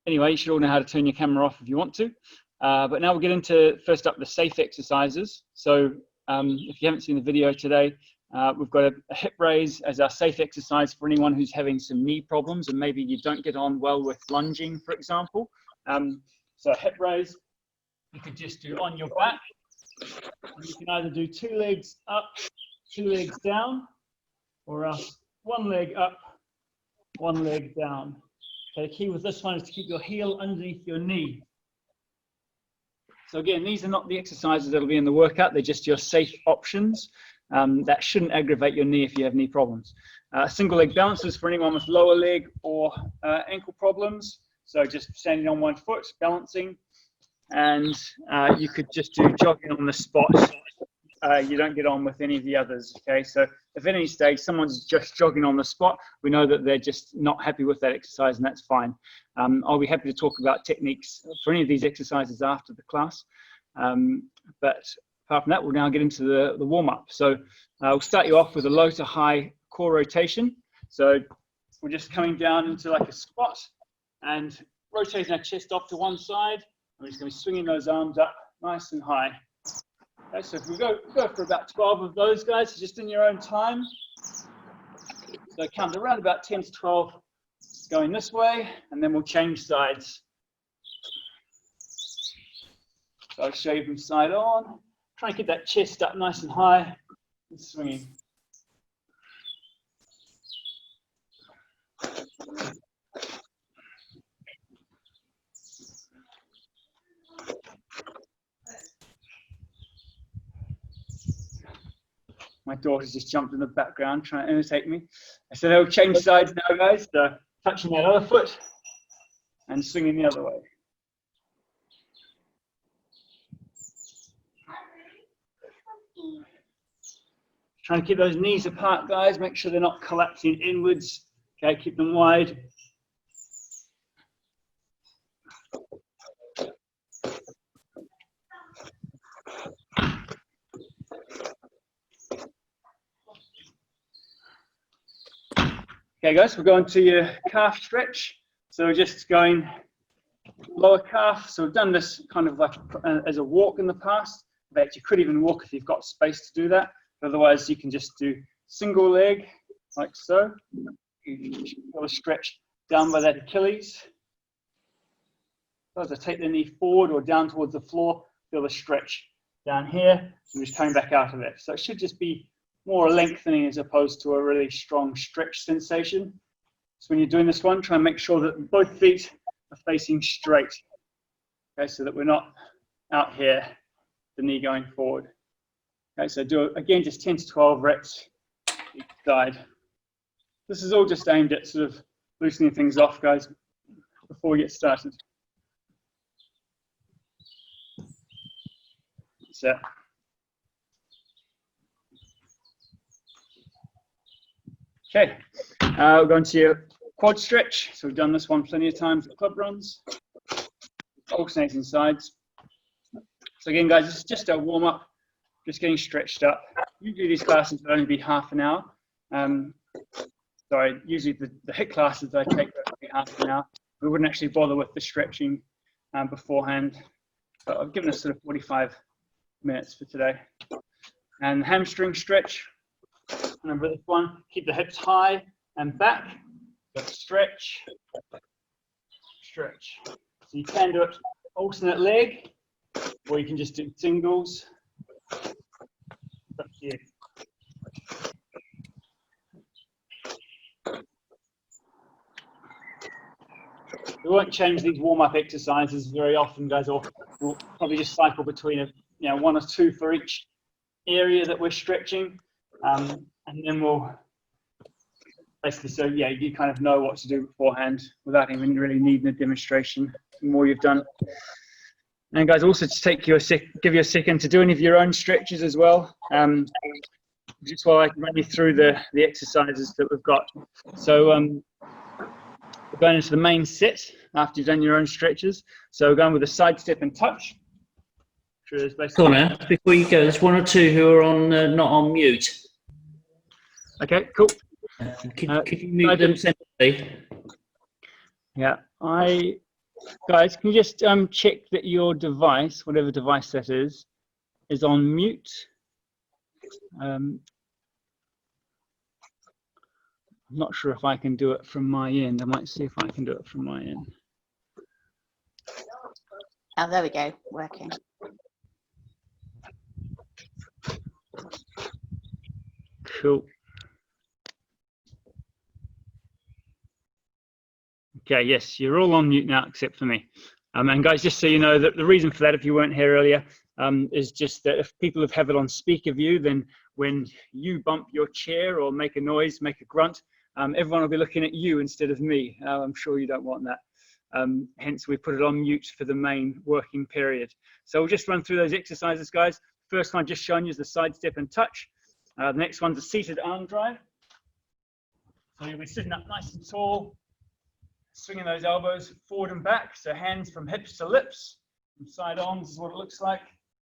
anyway, you should all know how to turn your camera off if you want to. But now we'll get into, first up, the safe exercises. So if you haven't seen the video today, we've got a hip raise as our safe exercise for anyone who's having some knee problems and maybe you don't get on well with lunging, for example. So hip raise, you could just do on your back. You can either do 2 legs up, 2 legs down, or else 1 leg up, 1 leg down. So the key with this one is to keep your heel underneath your knee. So again, these are not the exercises that'll be in the workout, they're just your safe options. That shouldn't aggravate your knee if you have knee problems. Single leg balances for anyone with lower leg or ankle problems. So just standing on 1 foot, balancing. And you could just do jogging on the spot. You don't get on with any of the others, okay? So if at any stage someone's just jogging on the spot, we know that they're just not happy with that exercise, and that's fine. I'll be happy to talk about techniques for any of these exercises after the class. But apart from that, we'll now get into the warm-up. So we'll start you off with a low to high core rotation. So we're just coming down into like a squat and rotating our chest off to one side. We're just going to be swinging those arms up nice and high. Okay, so if we go for about 12 of those guys, just in your own time. So count around about 10 to 12 going this way, and then we'll change sides. So I'll show you from side on. Try and keep that chest up nice and high and swinging. My daughter's just jumped in the background trying to imitate me. I said, "Oh, change sides now, guys." So touching that other foot and swinging the other way. Trying to keep those knees apart, guys. Make sure they're not collapsing inwards. Okay, keep them wide. Okay, guys, we're going to your calf stretch. So we're just going lower calf. So we've done this kind of like as a walk in the past. In fact, you could even walk if you've got space to do that. Otherwise, you can just do single leg, like so. You feel a stretch down by that Achilles. So as I take the knee forward or down towards the floor, feel a stretch down here. I'm just coming back out of it. So it should just be more lengthening as opposed to a really strong stretch sensation. So when you're doing this one, try and make sure that both feet are facing straight. Okay, so that we're not out here, the knee going forward. Okay, so do again just 10 to 12 reps each side. This is all just aimed at sort of loosening things off, guys, before we get started. So. Okay, we're going to your quad stretch. So we've done this one plenty of times at club runs. Alternating sides. So again, guys, this is just a warm up, just getting stretched up. Usually these classes will only be half an hour. Sorry, usually the HIIT classes that I take will be half an hour. We wouldn't actually bother with the stretching beforehand. But I've given us sort of 45 minutes for today. And hamstring stretch. Remember this one, keep the hips high and back, but stretch, stretch. So you can do it alternate leg, or you can just do singles. It's up to you. We won't change these warm-up exercises very often, guys, or we'll probably just cycle between 1 or 2 for each area that we're stretching. And then we'll basically, so yeah, you kind of know what to do beforehand without even really needing a demonstration. The more you've done. And guys, also to give you a second to do any of your own stretches as well. Just while I can run you through the exercises that we've got. So we're going into the main set after you've done your own stretches. So we're going with a side step and touch. Connor, before you go, there's 1 or 2 who are on not on mute. Okay, cool. Could you mute them separately? Yeah, I Guys, can you just check that your device, whatever device that is on mute? I'm not sure if I can do it from my end. I might see if I can do it from my end. Oh, there we go, working. Cool. Okay, yes, you're all on mute now except for me. And guys, just so you know, that the reason for that, if you weren't here earlier, is just that if people have it on speaker view, then when you bump your chair or make a noise, make a grunt, everyone will be looking at you instead of me. I'm sure you don't want that. Hence, we put it on mute for the main working period. So we'll just run through those exercises, guys. First one just showing you is the side step and touch. The next one's a seated arm drive. So you'll be sitting up nice and tall, swinging those elbows forward and back. So hands from hips to lips, from side on. This is what it looks like.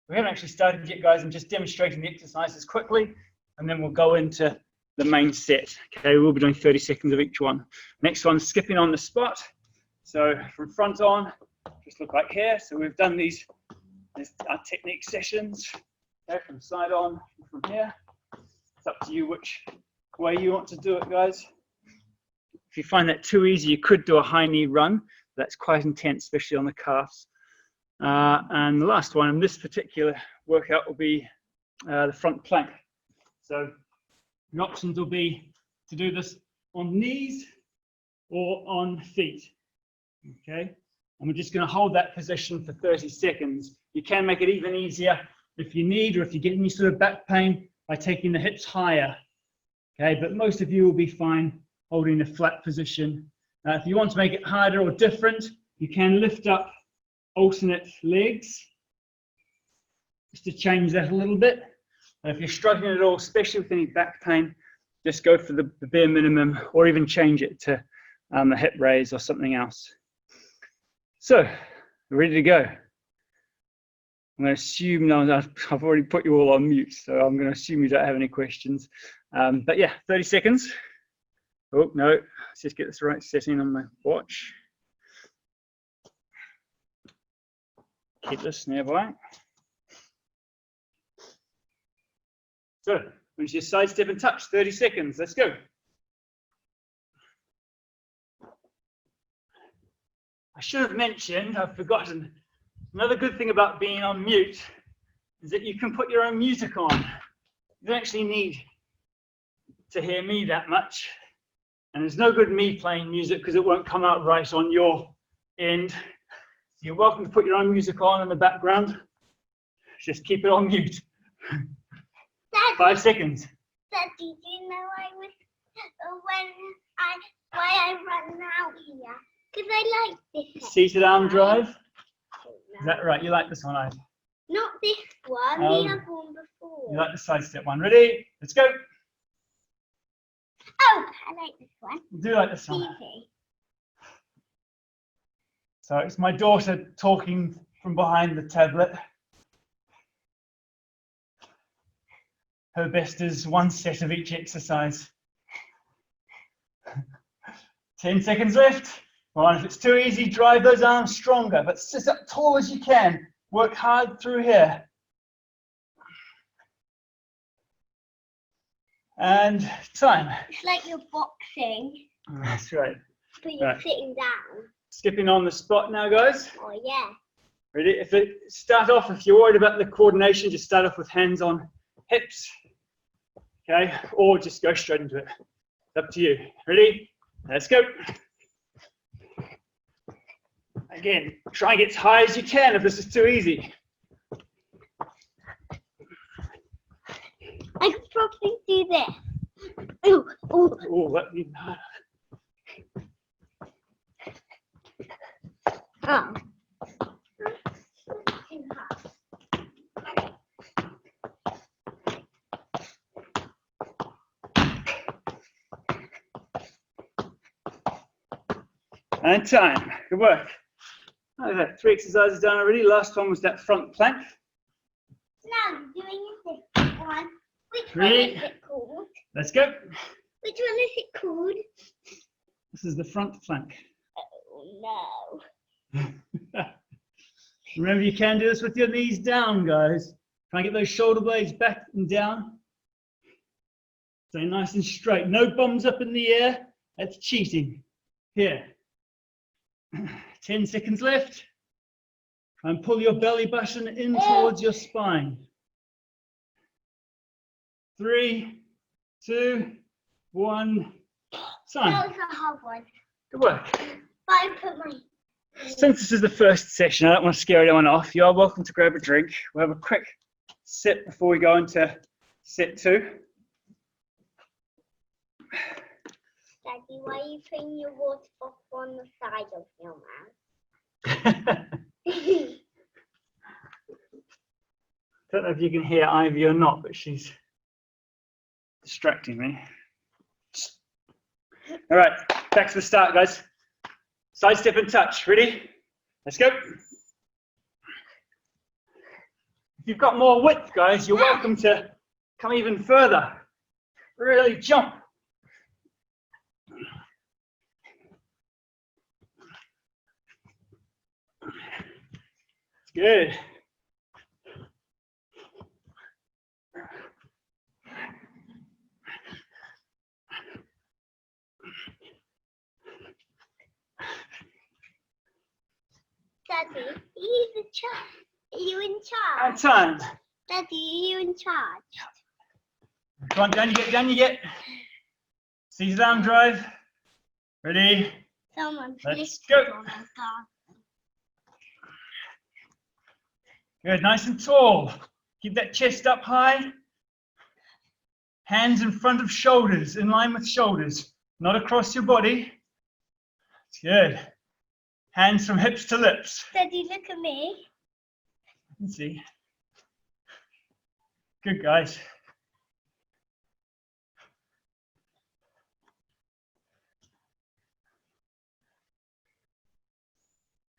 We haven't actually started yet, guys. I'm just demonstrating the exercises quickly, and then we'll go into the main set. Okay, we'll be doing 30 seconds of each one. Next one, skipping on the spot. So from front on, just look like here. So we've done these our technique sessions. Okay, from side on, from here. It's up to you which way you want to do it, guys. If you find that too easy, you could do a high knee run. That's quite intense, especially on the calves. And the last one in this particular workout will be the front plank. So the options will be to do this on knees or on feet. Okay, and we're just going to hold that position for 30 seconds. You can make it even easier if you need, or if you get any sort of back pain, by taking the hips higher. Okay, but most of you will be fine holding a flat position. If you want to make it harder or different, you can lift up alternate legs, just to change that a little bit. And if you're struggling at all, especially with any back pain, just go for the bare minimum, or even change it to a hip raise or something else. So, ready to go. I'm going to assume now that I've already put you all on mute, so I'm going to assume you don't have any questions. But yeah, 30 seconds. Oh, no, let's just get this right setting on my watch. Keep this nearby. So, once you side step and touch, 30 seconds, let's go. I should have mentioned, I've forgotten, another good thing about being on mute is that you can put your own music on. You don't actually need to hear me that much. And there's no good me playing music because it won't come out right on your end. You're welcome to put your own music on in the background. Just keep it on mute. Daddy, 5 seconds. Daddy, do you know why I run out here? Because I like this. Seated arm drive. No. Is that right? You like this one, I? Not this one, the other one before. You like the side step one? Ready? Let's go. Oh, I like this one. You do like this one. Easy. So it's my daughter talking from behind the tablet. Her best is 1 set of each exercise. 10 seconds left. Well, if it's too easy, drive those arms stronger, but sit up tall as you can. Work hard through here. And time. It's like you're boxing, That's right. but you're Right. sitting down. Skipping on the spot now, guys. Oh, yeah. Ready? Start off, if you're worried about the coordination, just start off with hands on hips. Okay, or just go straight into it. It's up to you. Ready? Let's go. Again, try and get as high as you can if this is too easy. I could probably do this. Ooh, ooh. Oh, that'd be hard. Oh. And time. Good work. I've had 3 exercises done already. Last one was that front plank. Now I'm doing this one. Which one Ready? is it called? Let's go. Which one is it called? This is the front plank. Oh Remember, you can do this with your knees down, guys. Try and get those shoulder blades back and down. Stay nice and straight. No bums up in the air. That's cheating. Here. 10 seconds left. Try and pull your belly button in towards your spine. 3, 2, 1. Time. That was a hard one. Good work. But I put my. Since this is the first session, I don't want to scare anyone off. You are welcome to grab a drink. We'll have a quick sip before we go into set 2. Daddy, why are you putting your water bottle on the side of your mouth? Don't know if you can hear Ivy or not, but she's distracting me. All right, back to the start, guys. Side step and touch. Ready? Let's go. If you've got more width, guys, you're welcome to come even further. Really jump. Good. Daddy, are you in charge? And time. Daddy, are you in charge? Come on, down you get, down you get. Caesar down drive. Ready? Someone's Let's listening go. on our car. Good, nice and tall. Keep that chest up high. Hands in front of shoulders, in line with shoulders, not across your body. It's good. Hands from hips to lips. Daddy, look at me. You can see. Good, guys.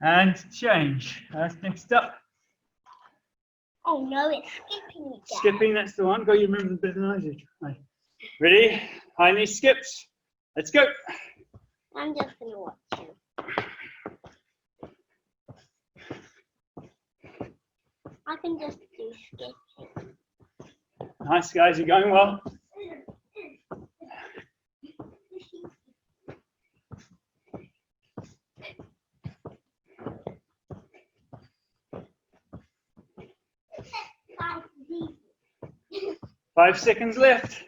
And change. Next up. Oh no, it's skipping again. Skipping, that's the one. Go, you remember the better than I did. Right. Ready? High knee skips. Let's go. I'm just gonna watch you. I can just do skipping. Nice, guys. You're going well. Daddy. 5 seconds left.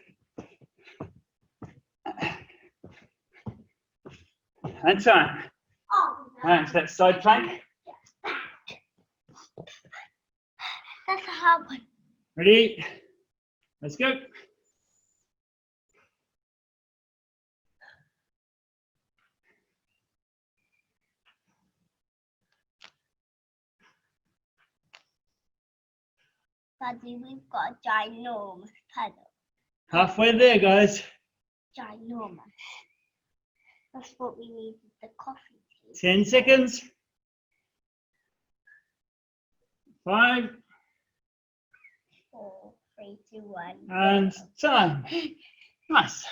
And time. Oh, no. Right, that side plank. That's a hard one. Ready? Let's go. Daddy, we've got a ginormous pedal. Halfway there, guys. Ginormous. That's what we needed the coffee tea. 10 seconds. 5 4, 3, 2, 1. and time. Nice.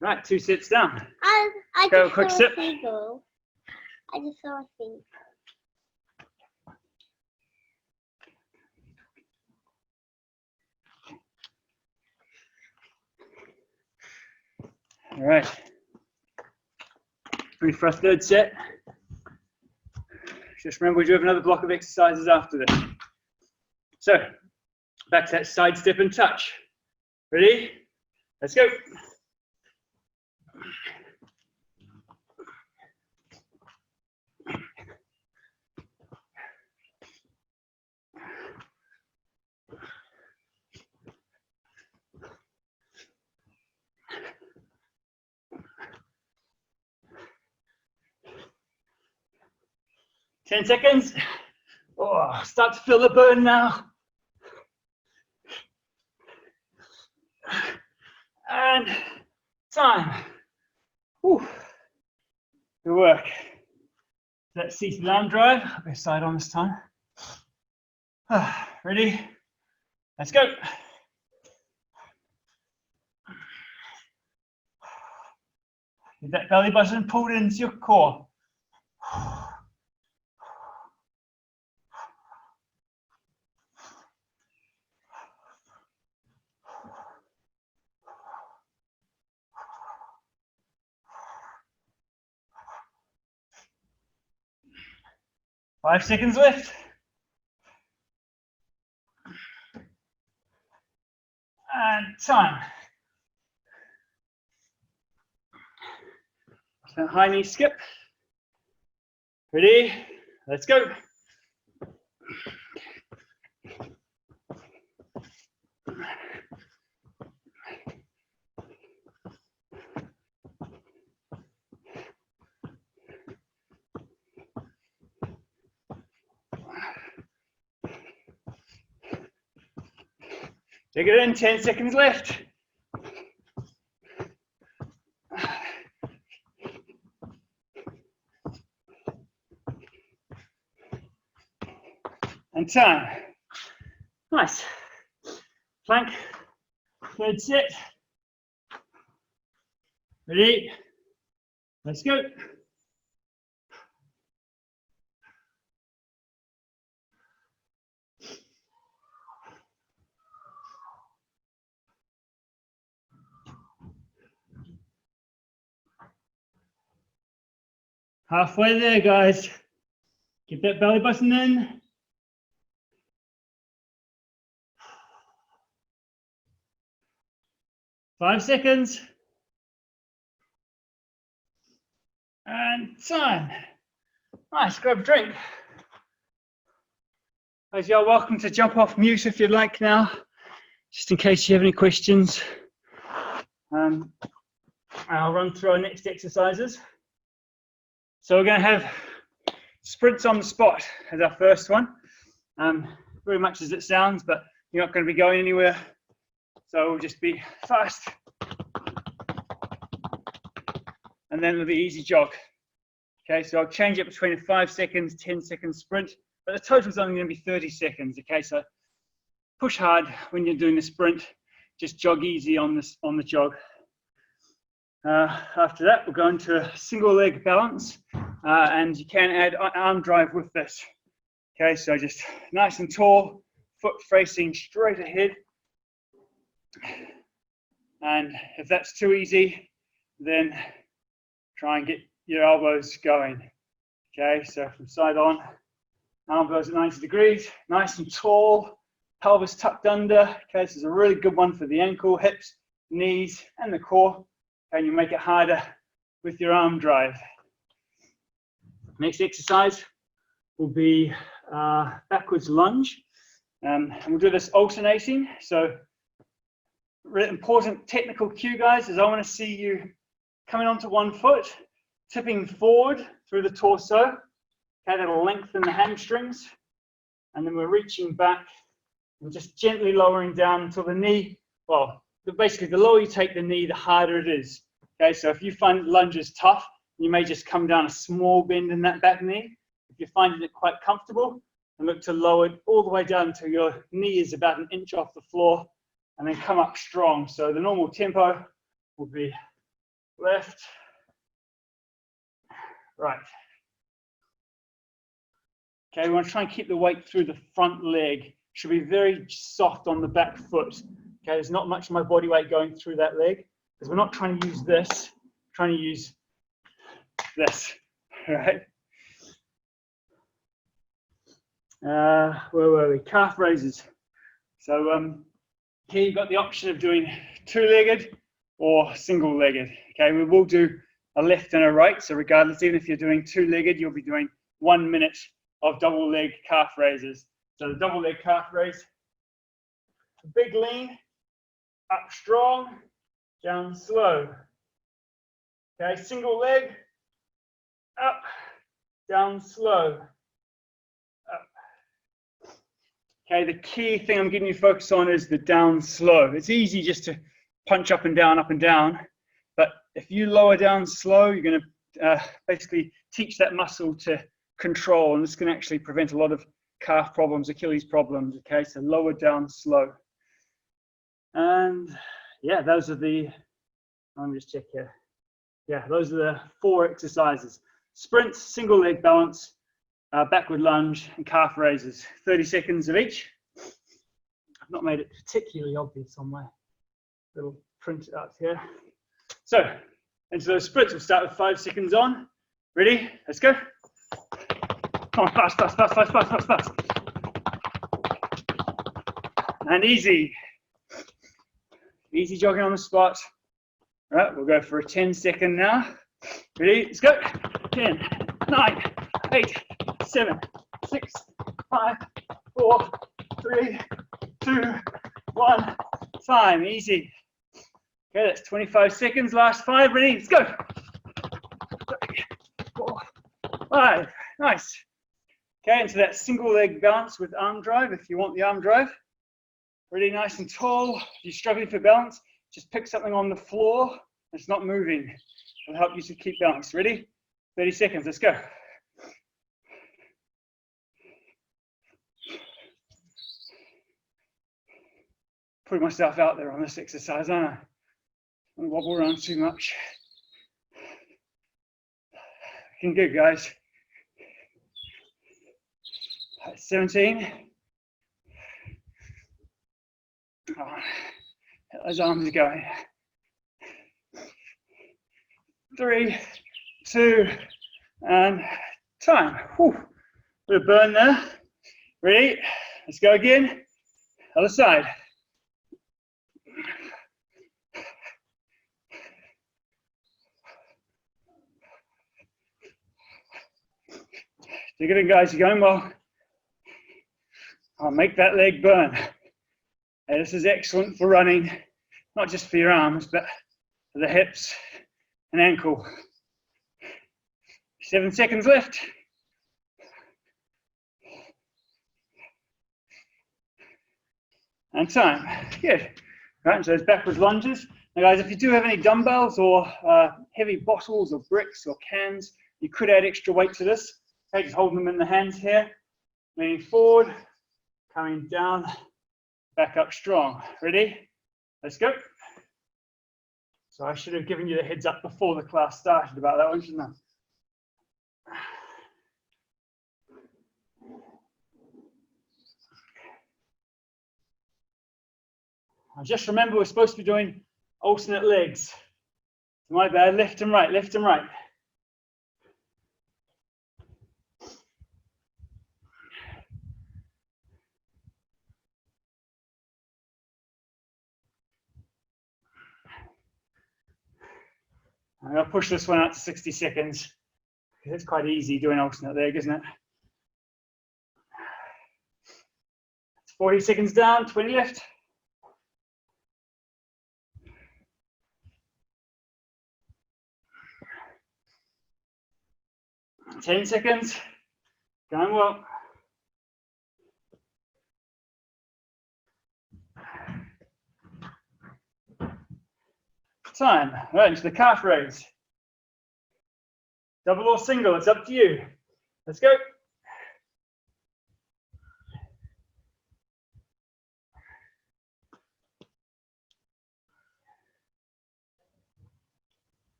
Right, 2 sets down. I Go, just quick saw sip. a seagull. I just saw a seagull. All right. Ready for our third set. Just remember, we do have another block of exercises after this. So, back to that side step and touch. Ready? Let's go. Ten seconds. Oh, start to feel the burn now. And time. Whew. Good work. Let's see the arm drive. I'll go side on this time. Ready? Let's go. Get that belly button pulled into your core. 5 seconds left. And time. So high knee skip. Ready? Let's go. Take it in, 10 seconds left. And time. Nice. Plank, third set. Ready? Let's go. Halfway there, guys. Get that belly button in. Five seconds. And time. Nice, grab a drink. Guys, you're welcome to jump off mute if you'd like now, just in case you have any questions. I'll run through our next exercises. So we're going to have sprints on the spot as our first one. Very much as it sounds, but you're not going to be going anywhere. So we'll just be fast. And then it'll be easy jog. Okay, so I'll change it between a 5 seconds, 10-second sprint, but the total is only going to be 30 seconds. Okay, so push hard when you're doing the sprint. Just jog easy on the jog. After that, we'll go into a single leg balance, and you can add arm drive with this. Okay, so just nice and tall, foot facing straight ahead. And if that's too easy, then try and get your elbows going. Okay, so from side on, elbows at 90 degrees, nice and tall, pelvis tucked under. Okay, this is a really good one for the ankle, hips, knees, and the core. And you make it harder with your arm drive. Next exercise will be backwards lunge. And we'll do this alternating. So really important technical cue, guys, is I want to see you coming onto one foot, tipping forward through the torso. Okay, that'll lengthen the hamstrings. And then we're reaching back and just gently lowering down until the knee, well, basically the lower you take the knee, the harder it is. Okay, so if you find lunges tough, you may just come down a small bend in that back knee. If you're finding it quite comfortable, and look to lower it all the way down until your knee is about an inch off the floor, and then come up strong. So the normal tempo will be left, right. Okay, we want to try and keep the weight through the front leg. Should be very soft on the back foot. Okay, there's not much of my body weight going through that leg, because we're not trying to use this, we're trying to use this, right? Where were we? Calf raises. So here you've got the option of doing two-legged or single-legged. Okay, we will do a left and a right. So regardless, even if you're doing two-legged, you'll be doing 1 minute of double leg calf raises. So the double leg calf raise, big lean, up strong, down slow. Okay, single leg, up, down slow, up. Okay, the key thing I'm getting you focused on is the down slow. It's easy just to punch up and down, but if you lower down slow, you're going to basically teach that muscle to control, and this can actually prevent a lot of calf problems, Achilles problems. Okay, so lower down slow. And yeah, those are the, let me just check here. Yeah, those are the 4 exercises. Sprints, single leg balance, backward lunge, and calf raises. 30 seconds of each. I've not made it particularly obvious on my little print out here. So, into those sprints, we'll start with 5 seconds on. Ready? Let's go. Come on, fast, fast, fast, fast, fast, fast, fast. And easy. Easy jogging on the spot. All right, we'll go for a 10-second now. Ready? Let's go. 10, 9, 8, 7, 6, 5, 4, 3, 2, 1. Time. Easy. Okay, that's 25 seconds. Last 5. Ready? Let's go. 3, 4, 5. Nice. Okay, into that single leg balance with arm drive if you want the arm drive. Really nice and tall. If you're struggling for balance, just pick something on the floor that's not moving. It'll help you to keep balance. Ready? 30 seconds. Let's go. Putting myself out there on this exercise, aren't I? Don't wobble around too much. Looking good, guys. 17. Oh, those arms are going. 3, 2, and time. Whew. Bit of burn there. Ready? Let's go again. Other side. Dig it in, guys. You're going well. I'll make that leg burn. And this is excellent for running, not just for your arms, but for the hips and ankle. 7 seconds left. And time. Good. Right, so those backwards lunges. Now, guys, if you do have any dumbbells or heavy bottles or bricks or cans, you could add extra weight to this. Okay, just holding them in the hands here, leaning forward, coming down, back up strong. Ready? Let's go. So I should have given you the heads up before the class started about that one, shouldn't I? I just remember we're supposed to be doing alternate legs. My bad, left and right, left and right. I'm going to push this one out to 60 seconds. It's quite easy doing alternate leg, isn't it? It's 40 seconds down, 20 left. Ten seconds. Going well. Time. Right, into the calf raise. Double or single, it's up to you. Let's go.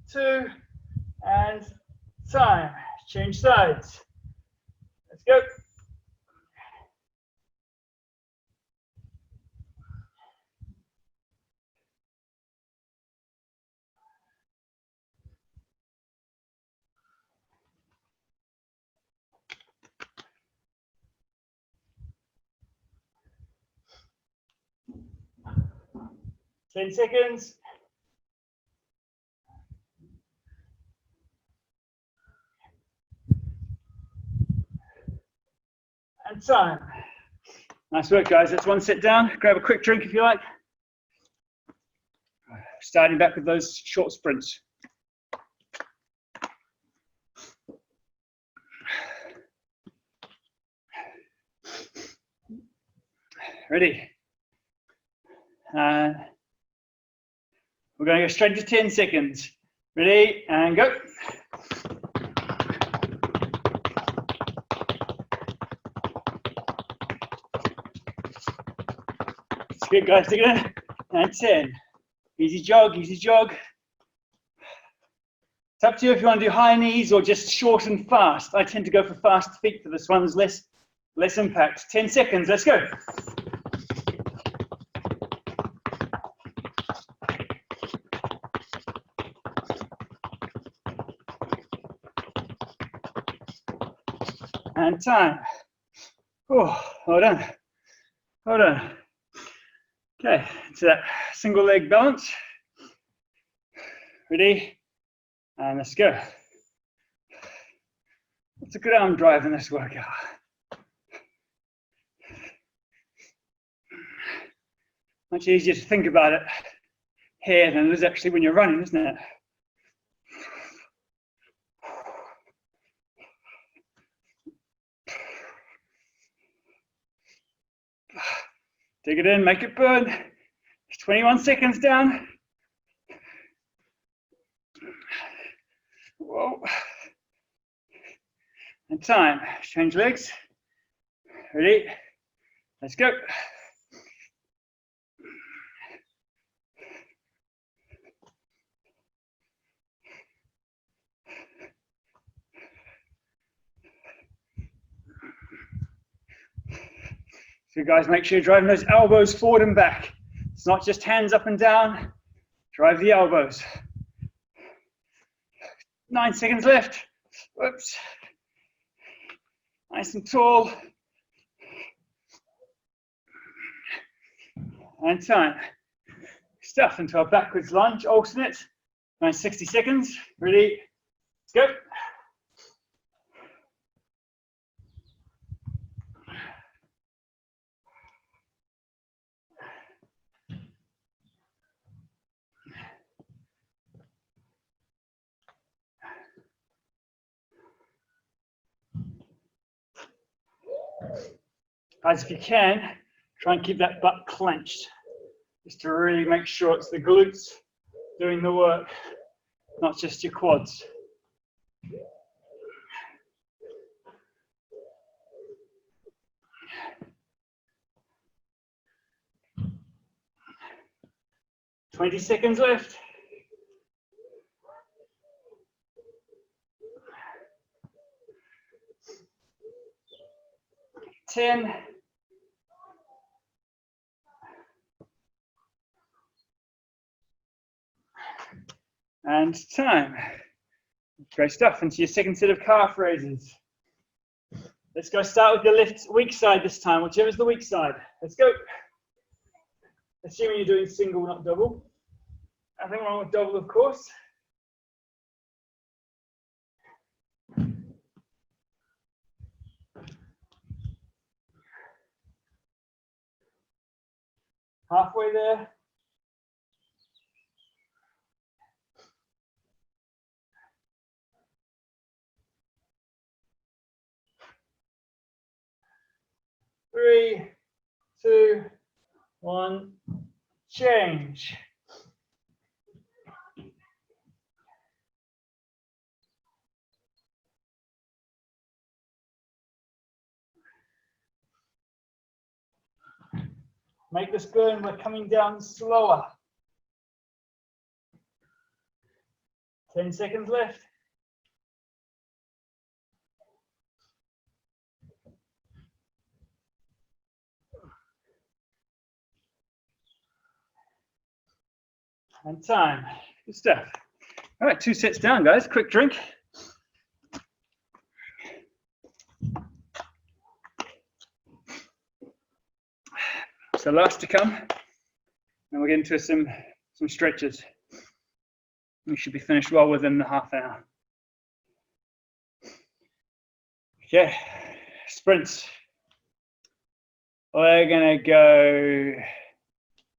Two, and time. Change sides. Let's go. Ten seconds. And time. Nice work, guys. Let's one sit down. Grab a quick drink if you like. Starting back with those short sprints. Ready? We're going to go straight to 10 seconds. Ready? And go. Good, guys, together. And 10. Easy jog, easy jog. It's up to you if you want to do high knees or just short and fast. I tend to go for fast feet for this one. There's less impact. 10 seconds, let's go. And time. Oh, well done. Well done. Okay, so that single leg balance. Ready? And let's go. It's a good arm drive in this workout. Much easier to think about it here than it is actually when you're running, isn't it? Dig it in, make it burn. 21 seconds down. Whoa. And time. Change legs. Ready? Let's go. So guys, make sure you're driving those elbows forward and back. It's not just hands up and down. Drive the elbows. 9 seconds left. Whoops. Nice and tall. And time. Stuff into our backwards lunge, alternate. Nice 60 seconds. Ready? Let's go. Guys, if you can, try and keep that butt clenched, just to really make sure it's the glutes doing the work, not just your quads. "20 seconds left. "10. And time. Great stuff. Into your second set of calf raises. Let's go start with your left weak side this time, whichever's the weak side. Let's go. Assuming you're doing single, not double. Nothing wrong with double, of course. Halfway there. Three, two, one, change. Make this burn, we're coming down slower. 10 seconds left. And time. Good stuff. All right, 2 sets down, guys. Quick drink. So last to come, and we'll get into some stretches. We should be finished well within the half hour. Okay, sprints. We're gonna go,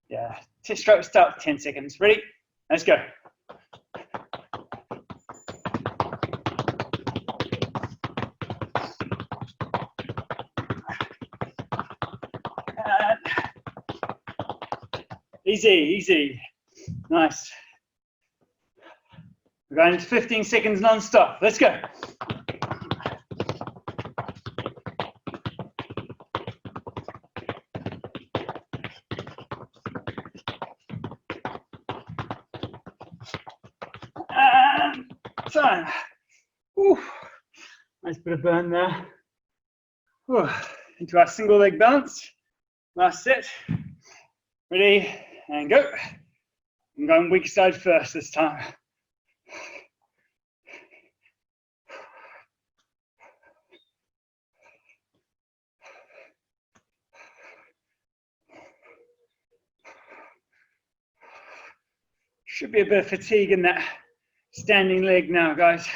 yeah, start with 10 seconds. Ready? Let's go. Easy, easy. Nice. We're going into 15 seconds non-stop. Let's go. And time. Whew. Nice bit of burn there. Whew. Into our single leg balance. Last set. Ready, and go. I'm going weak side first this time. Should be a bit of fatigue in that standing leg now, guys.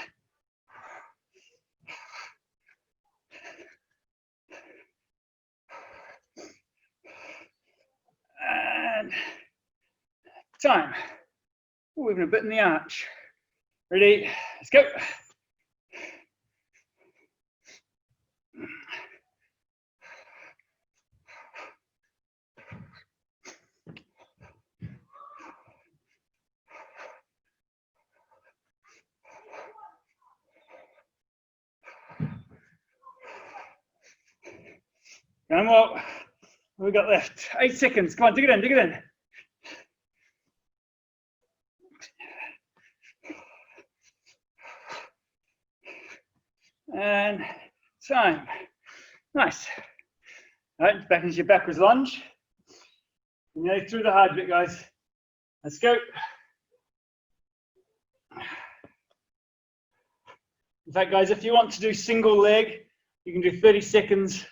And time. Ooh, even a bit in the arch. Ready, let's go. One more. What have we got left? 8 seconds. Come on, dig it in, dig it in. And time. Nice. All right, back into your backwards lunge. You're nearly through the hard bit, guys. Let's go. In fact, guys, if you want to do single leg, you can do 30 seconds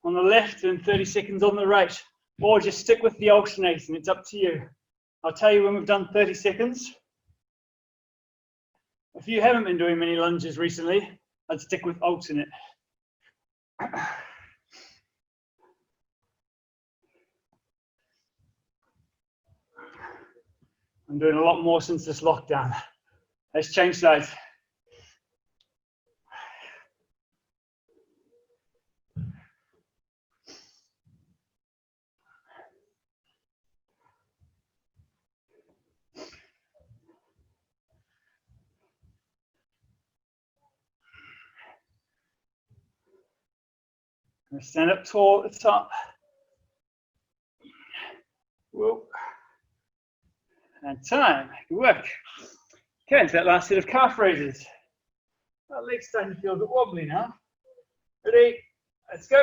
on the left and 30 seconds on the right, or just stick with the alternation. It's up to you. I'll tell you when we've done 30 seconds. If you haven't been doing many lunges recently, I'd stick with alternate. I'm doing a lot more since this lockdown. Let's change sides. Stand up tall at the top. Whoa. And time. Good work. Okay, into that last set of calf raises. That leg's starting to feel a bit wobbly now. Ready? Let's go.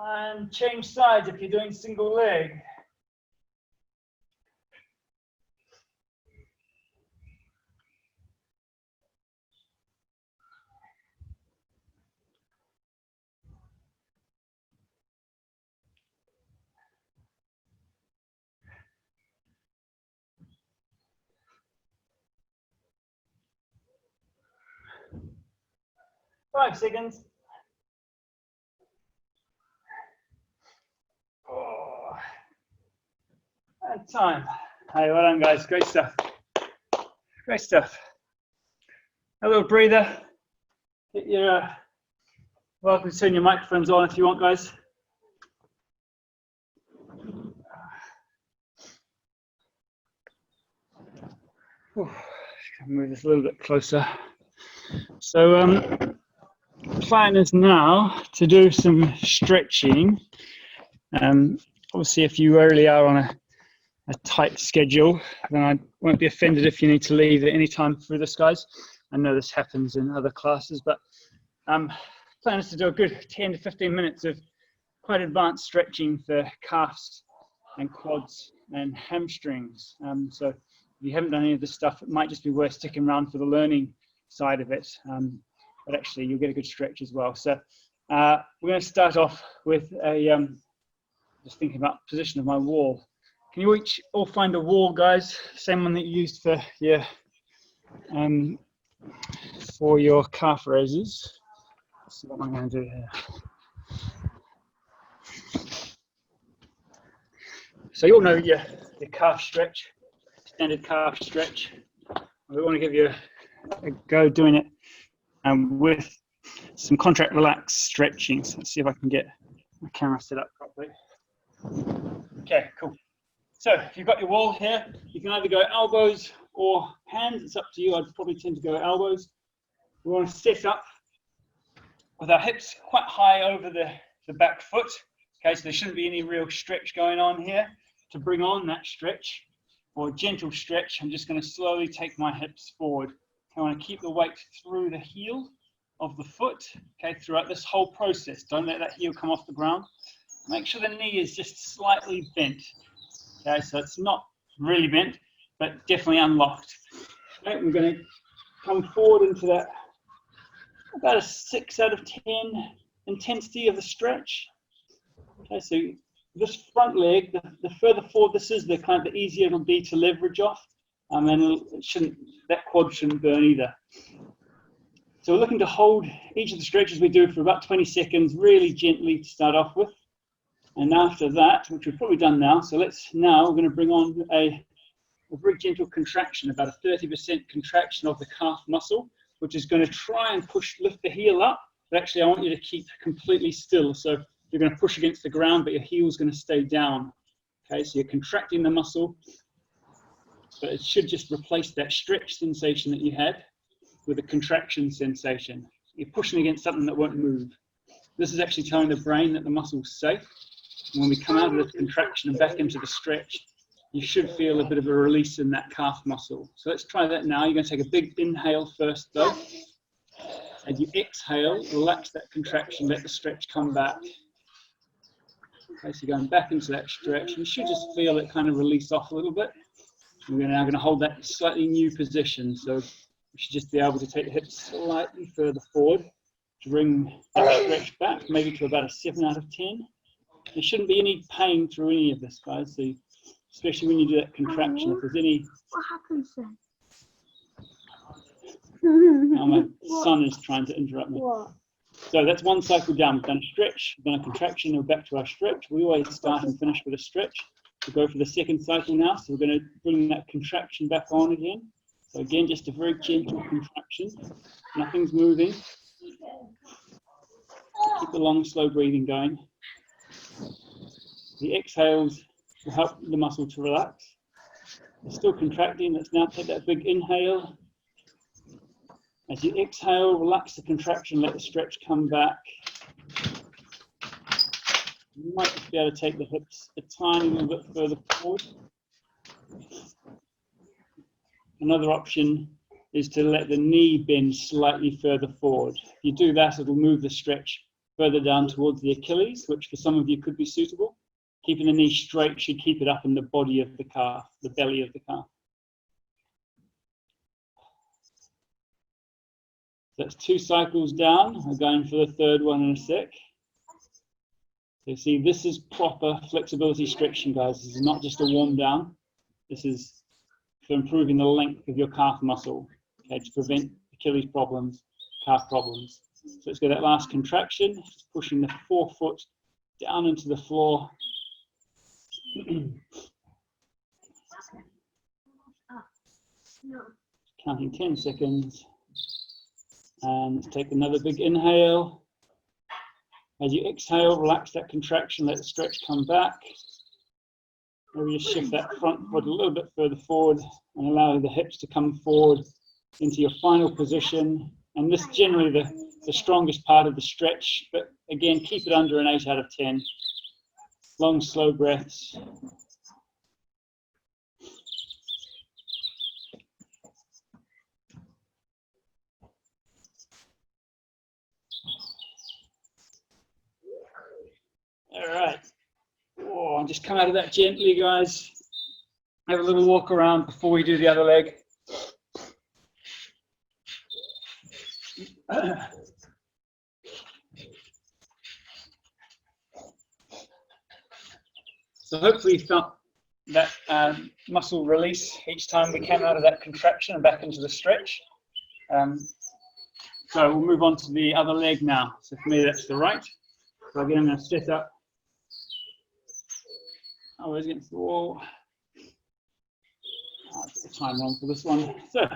And change sides if you're doing single leg. Five seconds. Oh. And time. Hey, well done, guys. Great stuff. Great stuff. A little breather. Get your welcome to turn your microphones on if you want, guys. Move this a little bit closer. So, plan is now to do some stretching. Obviously, if you really are on a tight schedule, then I won't be offended if you need to leave at any time through this, guys. I know this happens in other classes, but plan is to do a good 10 to 15 minutes of quite advanced stretching for calves and quads and hamstrings. So if you haven't done any of this stuff, it might just be worth sticking around for the learning side of it. But actually, you'll get a good stretch as well. So we're going to start off with a, just thinking about position of my wall. Can you each all find a wall, guys? Same one that you used for your calf raises. Let's see what I'm going to do here. So you all know your calf stretch, standard calf stretch. We want to give you a go doing it with some contract relax stretching. So let's see if I can get my camera set up properly. Okay, cool. So if you've got your wall here, you can either go elbows or hands. It's up to you. I'd probably tend to go elbows. We want to set up with our hips quite high over the back foot. Okay, so there shouldn't be any real stretch going on here. To bring on that stretch or gentle stretch, I'm just going to slowly take my hips forward. I want to keep the weight through the heel of the foot, okay, throughout this whole process. Don't let that heel come off the ground. Make sure the knee is just slightly bent. Okay, so it's not really bent, but definitely unlocked. Okay, we're going to come forward into that about a 6 out of 10 intensity of the stretch. Okay, so this front leg, the further forward this is, the easier it'll be to leverage off, and that quad shouldn't burn either. So we're looking to hold each of the stretches we do for about 20 seconds, really gently to start off with. And after that, which we've probably done now, so we're going to bring on a very gentle contraction, about a 30% contraction of the calf muscle, which is going to try and lift the heel up, but actually I want you to keep completely still. So you're going to push against the ground, but your heel's going to stay down. Okay, so you're contracting the muscle, but it should just replace that stretch sensation that you had with a contraction sensation. You're pushing against something that won't move. This is actually telling the brain that the muscle's safe. And when we come out of the contraction and back into the stretch, you should feel a bit of a release in that calf muscle. So let's try that now. You're going to take a big inhale first though. As you exhale, relax that contraction, let the stretch come back. Okay, so you're going back into that stretch. You should just feel it kind of release off a little bit. We're now going to hold that slightly new position. So we should just be able to take the hips slightly further forward to bring that stretch back, maybe to about a 7 out of 10. There shouldn't be any pain through any of this, guys. So especially when you do that contraction, if there's any... What happens then? Now my son is trying to interrupt me. What? So that's one cycle down. We've done a stretch, we've done a contraction, and we're back to our stretch. We always start and finish with a stretch. We'll go for the second cycle now. So we're going to bring that contraction back on again. So again, just a very gentle contraction. Nothing's moving. Keep the long, slow breathing going. The exhales will help the muscle to relax. It's still contracting. Let's now take that big inhale. As you exhale, relax the contraction, let the stretch come back. You might just be able to take the hips a tiny little bit further forward. Another option is to let the knee bend slightly further forward. If you do that, it'll move the stretch further down towards the Achilles, which for some of you could be suitable. Keeping the knee straight should keep it up in the body of the calf, the belly of the calf. That's 2 cycles down. We're going for the third one in a sec. So see, this is proper flexibility stretching, guys. This is not just a warm down. This is for improving the length of your calf muscle, okay, to prevent Achilles problems, calf problems. So let's go that last contraction, just pushing the forefoot down into the floor. Counting 10 seconds. And let's take another big inhale. As you exhale, relax that contraction, let the stretch come back. Maybe just shift that front foot a little bit further forward and allow the hips to come forward into your final position. And this is generally the strongest part of the stretch, but again, keep it under an 8 out of 10. Long, slow breaths. All right. Oh, and just come out of that gently, guys. Have a little walk around before we do the other leg. So hopefully you felt that muscle release each time we came out of that contraction and back into the stretch. So we'll move on to the other leg now. So for me, that's the right. So again, I'm going to set up. Always against the wall. I'll get the time wrong for this one. So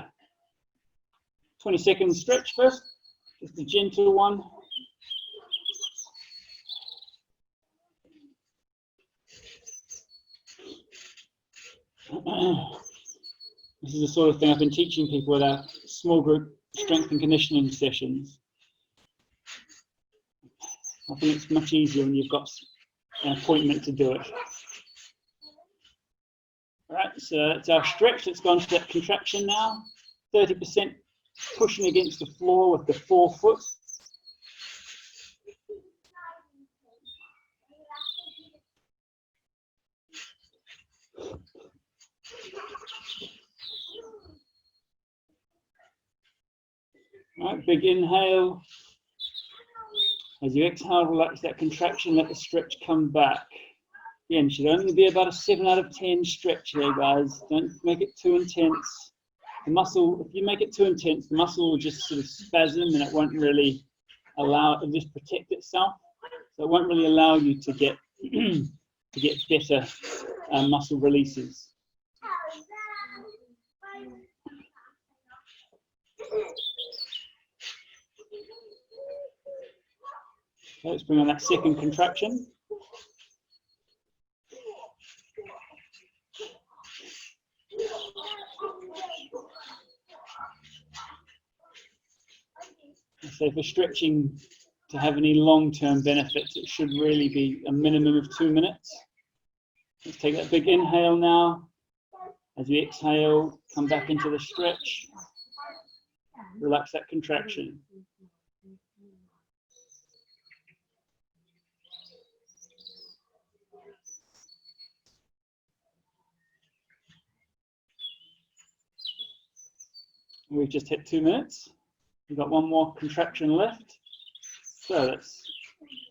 20 seconds stretch first. Just a gentle one. This is the sort of thing I've been teaching people at our small group strength and conditioning sessions. I think it's much easier when you've got an appointment to do it. All right, so it's our stretch. Let's go on to that contraction now. 30% pushing against the floor with the forefoot. All right, big inhale. As you exhale, relax that contraction, let the stretch come back. Again, should only be about a 7 out of 10 stretch here, guys. Don't make it too intense. The muscle, if you make it too intense, the muscle will just sort of spasm and it won't really allow it to just protect itself. So it won't really allow you to get better muscle releases. Okay, let's bring on that second contraction. So for stretching to have any long-term benefits, it should really be a minimum of 2 minutes. Let's take that big inhale now. As you exhale, come back into the stretch. Relax that contraction. We've just hit 2 minutes. We've got one more contraction left. So let's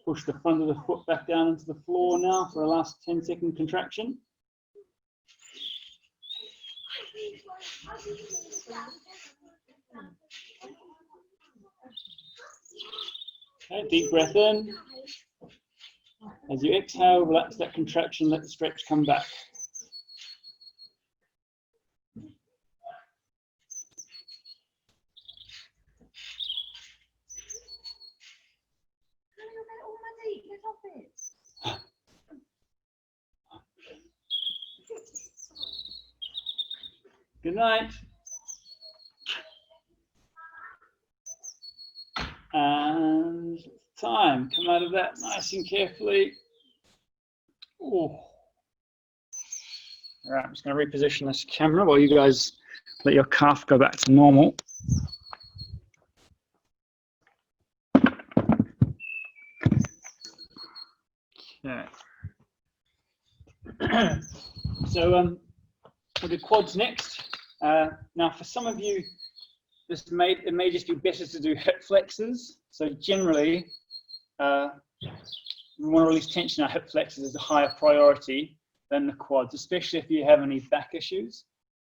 push the front of the foot back down into the floor now for a last 10-second contraction. Okay, deep breath in. As you exhale, relax that contraction, let the stretch come back. Good night. And time. Come out of that nice and carefully. Ooh. All right, I'm just going to reposition this camera while you guys let your calf go back to normal. Okay. So we'll do quads next. Now, for some of you, it may just be better to do hip flexors. So generally, we want to release tension in our hip flexors as a higher priority than the quads, especially if you have any back issues.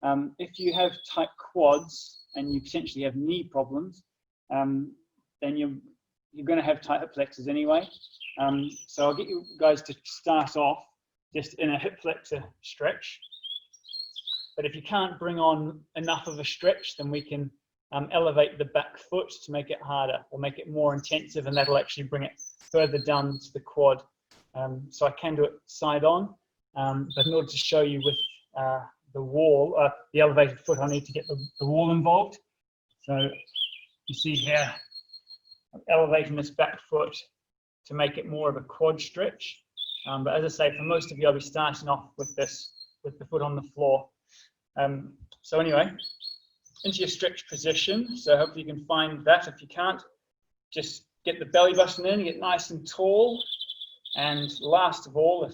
If you have tight quads and you potentially have knee problems, then you're going to have tight hip flexors anyway. So I'll get you guys to start off just in a hip flexor stretch. But if you can't bring on enough of a stretch, then we can elevate the back foot to make it harder or make it more intensive, and that'll actually bring it further down to the quad. So I can do it side on, but in order to show you with the wall, the elevated foot, I need to get the wall involved. So you see here, I'm elevating this back foot to make it more of a quad stretch. But as I say, for most of you, I'll be starting off with this, with the foot on the floor. So anyway, into your stretch position. So hopefully you can find that. If you can't, just get the belly button in, get nice and tall. And last of all,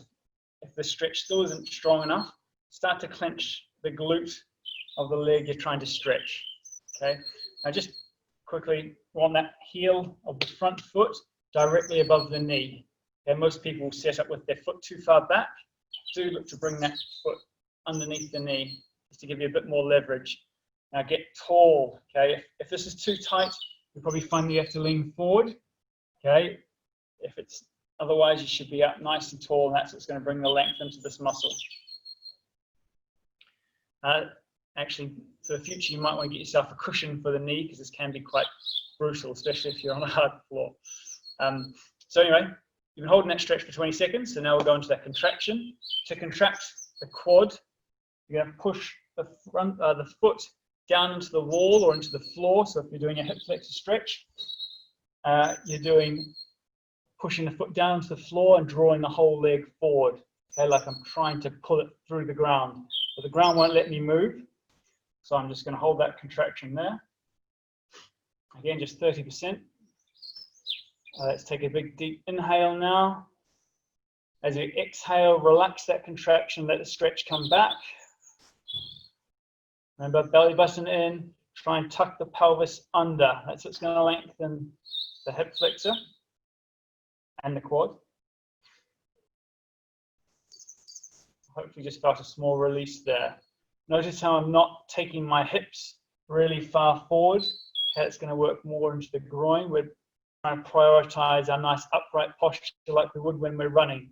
if the stretch still isn't strong enough, start to clench the glute of the leg you're trying to stretch. Okay. Now just quickly, we want that heel of the front foot directly above the knee. Okay, most people set up with their foot too far back. Do look to bring that foot underneath the knee just to give you a bit more leverage. Now get tall. Okay, if this is too tight, you'll probably find you have to lean forward. Okay, if it's otherwise, you should be up nice and tall, and that's what's going to bring the length into this muscle. Actually, for the future, you might want to get yourself a cushion for the knee because this can be quite brutal, especially if you're on a hard floor. So anyway, you've been holding that stretch for 20 seconds. So now we'll go into that contraction. To contract the quad, you're going to push the foot down into the wall or into the floor. So if you're doing a hip flexor stretch, you're pushing the foot down to the floor and drawing the whole leg forward. Okay, like I'm trying to pull it through the ground, but the ground won't let me move. So I'm just going to hold that contraction there. Again, just 30%. Let's take a big deep inhale now. As you exhale, relax that contraction, let the stretch come back. Remember, belly button in, try and tuck the pelvis under. That's what's going to lengthen the hip flexor and the quad. Hopefully just felt a small release there. Notice how I'm not taking my hips really far forward. Okay, it's going to work more into the groin. We're trying to prioritize our nice upright posture like we would when we're running.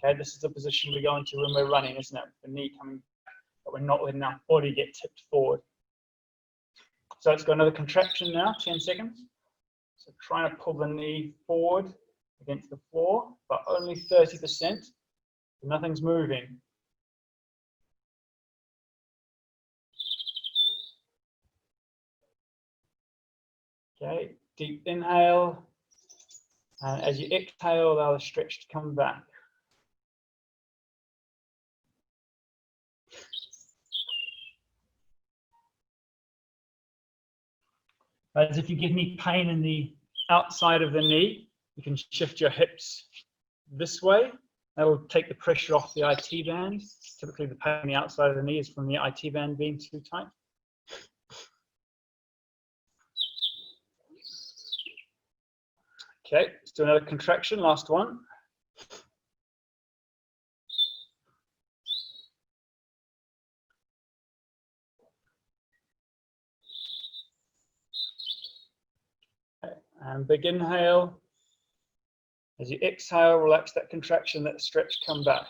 Okay, this is the position we go into when we're running, isn't it? The knee coming back, but we're not letting our body get tipped forward. So let's go another contraction now, 10 seconds. So trying to pull the knee forward against the floor, but only 30%. Nothing's moving. Okay, deep inhale, and as you exhale, allow the stretch to come back. As if you get any pain in the outside of the knee, you can shift your hips this way. That'll take the pressure off the IT band. Typically, the pain on the outside of the knee is from the IT band being too tight. Okay, let's do another contraction, last one. Okay, and big inhale. As you exhale, relax that contraction, let the stretch come back.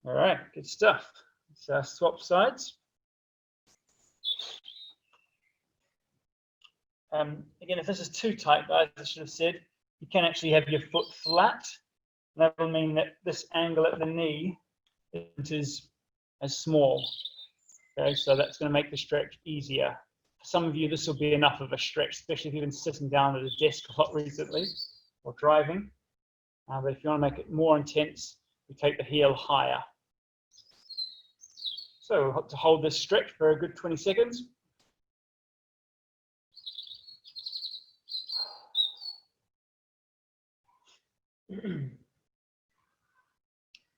All right, good stuff. Let's swap sides. Again, if this is too tight, guys, I should have said, you can actually have your foot flat. That will mean that this angle at the knee is as small. Okay, so that's going to make the stretch easier. For some of you, this will be enough of a stretch, especially if you've been sitting down at a desk a lot recently or driving. But if you want to make it more intense, you take the heel higher. So to hold this stretch for a good 20 seconds.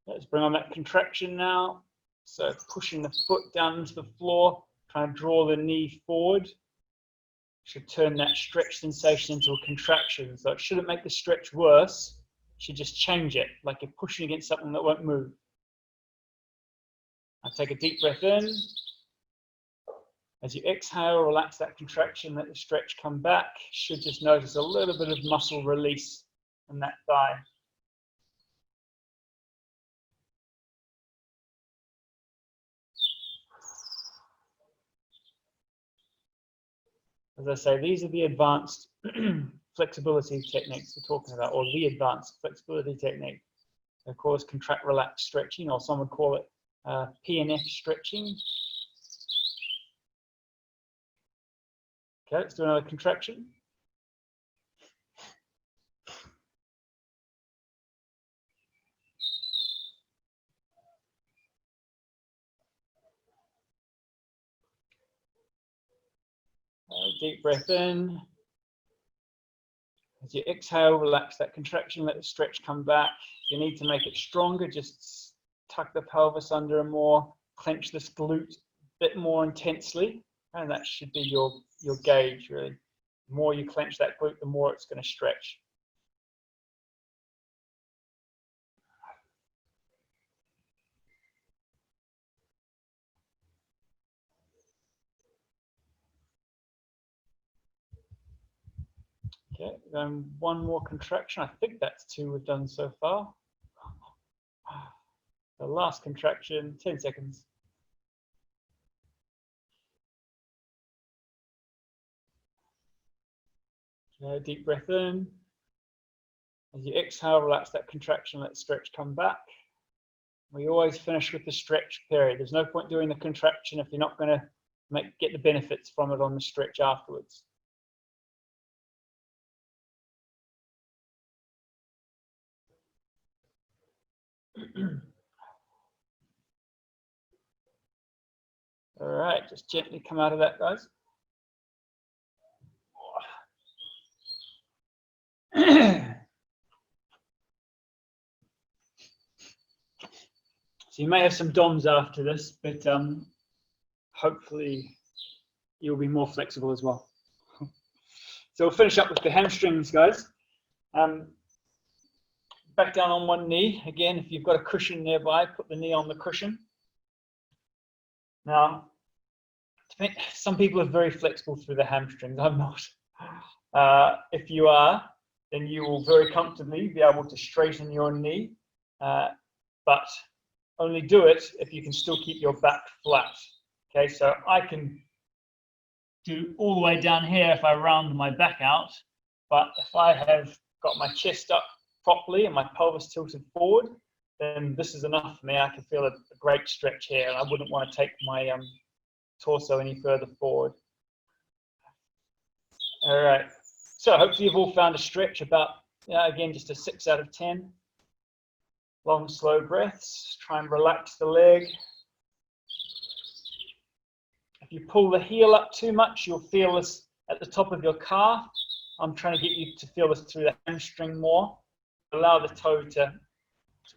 Let's bring on that contraction now. So pushing the foot down into the floor, trying to draw the knee forward. Should turn that stretch sensation into a contraction. So it shouldn't make the stretch worse. It should just change it, like you're pushing against something that won't move. Now take a deep breath in. As you exhale, relax that contraction, let the stretch come back. Should just notice a little bit of muscle release in that thigh. As I say, these are the advanced flexibility techniques we're talking about, or the advanced flexibility technique. Of course, contract, relax stretching, or some would call it PNF stretching. Okay, let's do another contraction. Deep breath in. As you exhale, relax that contraction, let the stretch come back. If you need to make it stronger, just tuck the pelvis under and more, clench this glute a bit more intensely, and that should be your gauge, really. The more you clench that glute, the more it's going to stretch. Okay, then one more contraction. I think that's 2 we've done so far. The last contraction, 10 seconds. Okay, deep breath in. As you exhale, relax that contraction, let the stretch come back. We always finish with the stretch period. There's no point doing the contraction if you're not going to get the benefits from it on the stretch afterwards. All right, just gently come out of that, guys. So you may have some DOMs after this, but hopefully you'll be more flexible as well. So we'll finish up with the hamstrings, guys. Back down on one knee. Again, if you've got a cushion nearby, put the knee on the cushion. Now, some people are very flexible through the hamstrings. I'm not. If you are, then you will very comfortably be able to straighten your knee, but only do it if you can still keep your back flat. Okay, so I can do all the way down here if I round my back out, but if I have got my chest up properly and my pelvis tilted forward, then this is enough for me. I can feel a great stretch here, and I wouldn't want to take my torso any further forward. All right, so hopefully you've all found a stretch about, again, just a 6 out of 10. Long, slow breaths. Try and relax the leg. If you pull the heel up too much, you'll feel this at the top of your calf. I'm trying to get you to feel this through the hamstring more. Allow the toe to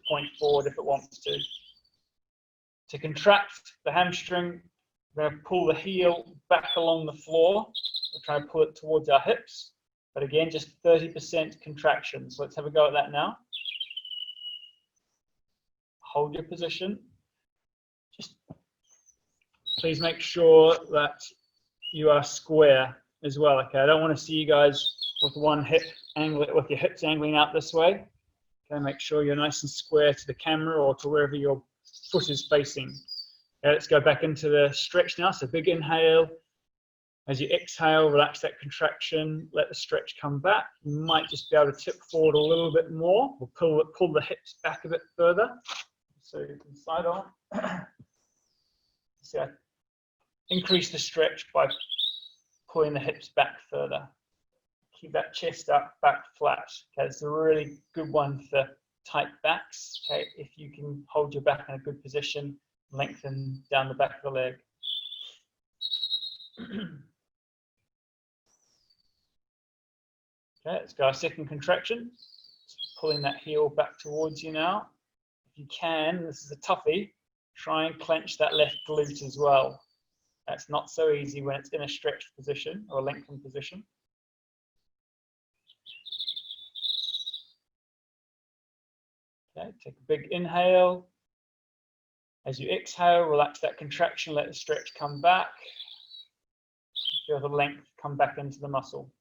point forward if it wants to. To contract the hamstring, we're going to pull the heel back along the floor. We're trying to pull it towards our hips. But again, just 30% contraction. So let's have a go at that now. Hold your position. Just please make sure that you are square as well. Okay, I don't want to see you guys with one hip angle, with your hips angling out this way. Okay, make sure you're nice and square to the camera or to wherever your foot is facing. Okay, let's go back into the stretch now. So big inhale. As you exhale, relax that contraction, let the stretch come back. You might just be able to tip forward a little bit more, or pull the hips back a bit further. So you can side on. So increase the stretch by pulling the hips back further. Keep that chest up, back flat. Okay, it's a really good one for tight backs. Okay, if you can hold your back in a good position, lengthen down the back of the leg. Okay, let's go our second contraction. Just pulling that heel back towards you now. If you can, this is a toughie, try and clench that left glute as well. That's not so easy when it's in a stretched position or a lengthened position. Okay, take a big inhale. As you exhale, relax that contraction, let the stretch come back. Feel the length come back into the muscle.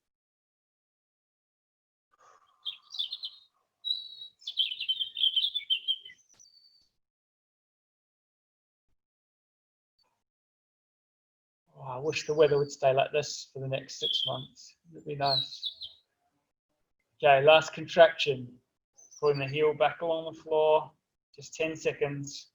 Oh, I wish the weather would stay like this for the next 6 months. It'd be nice. Okay, last contraction. Pulling the heel back along the floor. Just 10 seconds.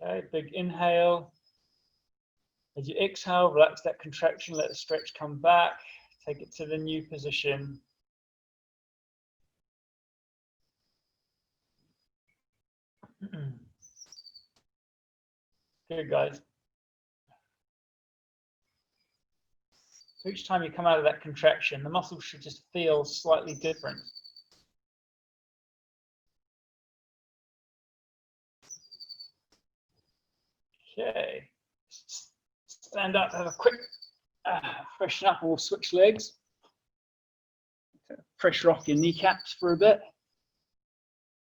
Okay, big inhale. As you exhale, relax that contraction, let the stretch come back. Take it to the new position. Good, guys. So each time you come out of that contraction, the muscle should just feel slightly different. Okay. Stand up, have a quick freshen up, or switch legs. Pressure off your kneecaps for a bit.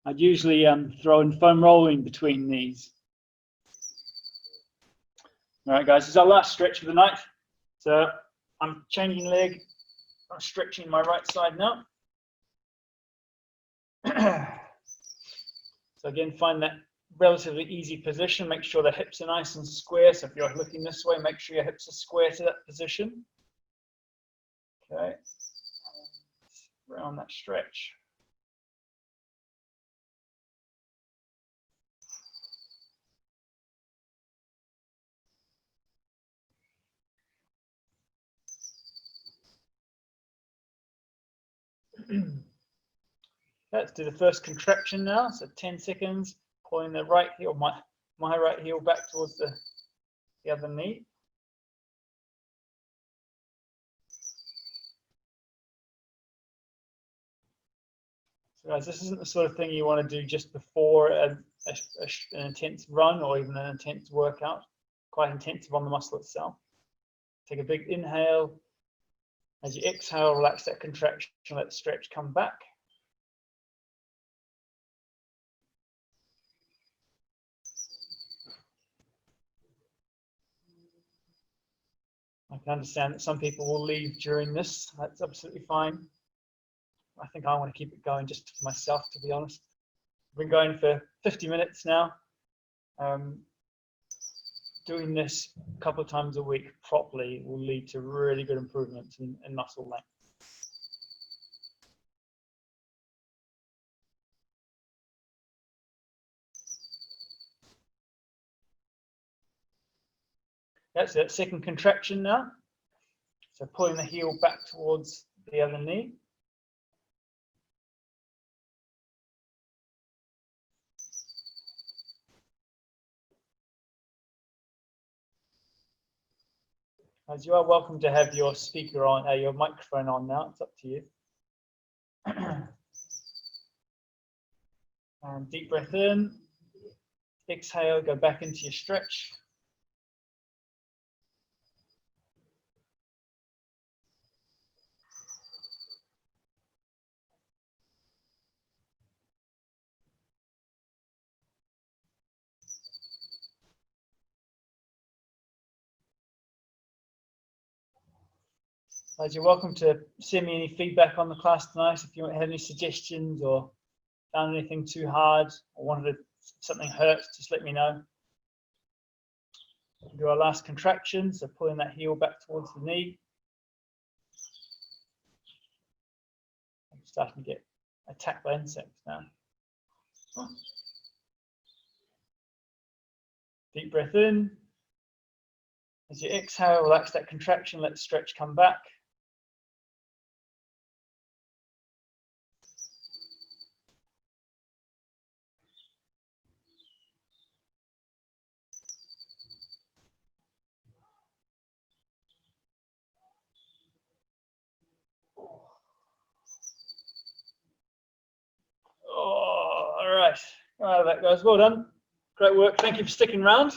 I'd usually throw in foam rolling between these. All right, guys, this is our last stretch for the night. So I'm changing leg. I'm stretching my right side now. So again, find that relatively easy position. Make sure the hips are nice and square. So if you're looking this way, make sure your hips are square to that position. Okay. Around that stretch. Let's do the first contraction now. So 10 seconds, pulling the right heel, my right heel back towards the other knee. So guys, this isn't the sort of thing you want to do just before an intense run or even an intense workout. Quite intensive on the muscle itself. Take a big inhale. As you exhale, relax that contraction, let the stretch come back. I can understand that some people will leave during this. That's absolutely fine. I think I want to keep it going just for myself, to be honest. We've been going for 50 minutes now. Doing this a couple of times a week properly will lead to really good improvements in muscle length. That's it, second contraction now. So pulling the heel back towards the other knee. As you are welcome to have your speaker on, your microphone on now, it's up to you. And deep breath in, exhale, go back into your stretch. You're welcome to send me any feedback on the class tonight. If you had any suggestions or found anything too hard or wanted something hurt, just let me know. We'll do our last contraction, so pulling that heel back towards the knee. I'm starting to get attacked by insects now. Deep breath in. As you exhale, relax that contraction, let the stretch come back. Oh, all right. That goes. Well done. Great work. Thank you for sticking around.